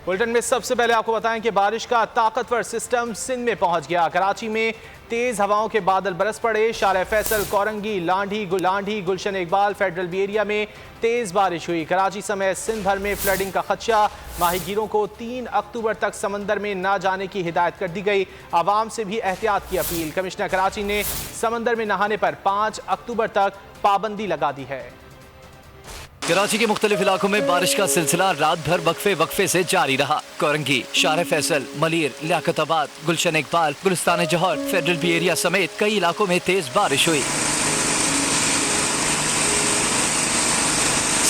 Bulletin में सबसे पहले आपको बताएं कि बारिश का ताकतवर सिस्टम सिंध में पहुंच गया। कराची में तेज हवाओं के बादल बरस पड़े। शार फैसल, कोरंगी, लांढी, गुलशन इकबाल, फेडरल बी एरिया में तेज बारिश हुई। कराची समेत सिंध भर में फ्लडिंग का खदशा। माहीगीरों को 3 अक्टूबर तक समंदर में न जाने की हिदायत कर दी गई। आवाम से भी एहतियात की अपील। कमिश्नर कराची ने समंदर में नहाने पर 5 अक्टूबर तक पाबंदी लगा दी है। कराची के मुख्तलिफ इलाकों में बारिश का सिलसिला रात भर वक्फे से जारी रहा। कोरंगी, शार फैसल, मलिर, लियाकताबाद, गुलशन इकबाल, गुलिस्तान जौहर, फेडरल बी एरिया समेत कई इलाकों में तेज बारिश हुई।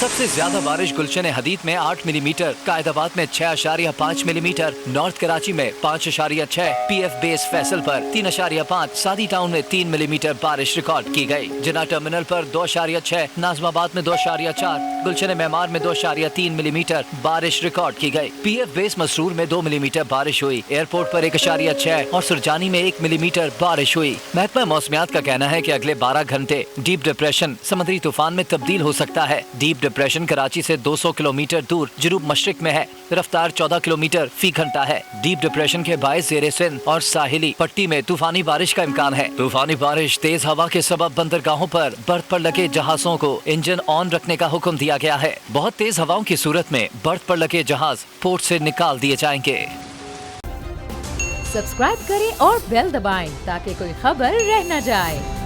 सबसे ज्यादा बारिश गुलशन हदीद में 8 मिलीमीटर, कायदाबाद में 6.5 मिलीमीटर, नॉर्थ कराची में 5.6, PF बेस फैसल पर 3.5, सादी टाउन में 3 मिलीमीटर बारिश रिकॉर्ड की गई। जिना टर्मिनल पर 2.6, नाजमाबाद में 2.4, गुलशन मेमार में 2.3 मिलीमीटर बारिश रिकॉर्ड की गई। PF बेस मसरूर में 2 मिलीमीटर बारिश हुई। एयरपोर्ट पर 1.6 और सुरजानी में 1 मिलीमीटर बारिश हुई। महकमा मौसमियात का कहना है कि अगले 12 घंटे डीप डिप्रेशन समुद्री तूफान में तब्दील हो सकता है। डीप डिप्रेशन कराची से 200 किलोमीटर दूर जनूब मशरिक में है। रफ्तार 14 किलोमीटर फी घंटा है। डीप डिप्रेशन के बायस ज़ेरे सिंध और साहिली पट्टी में तूफानी बारिश का इम्कान है। तूफानी बारिश, तेज हवा के सबब बंदरगाहों पर बर्थ पर लगे जहाजों को इंजन ऑन रखने का हुक्म दिया गया है। बहुत तेज हवाओं की सूरत में बर्थ पर लगे जहाज पोर्ट से निकाल दिए जाएंगे। सब्सक्राइब करें और बेल दबाएं ताकि कोई खबर रह न जाए।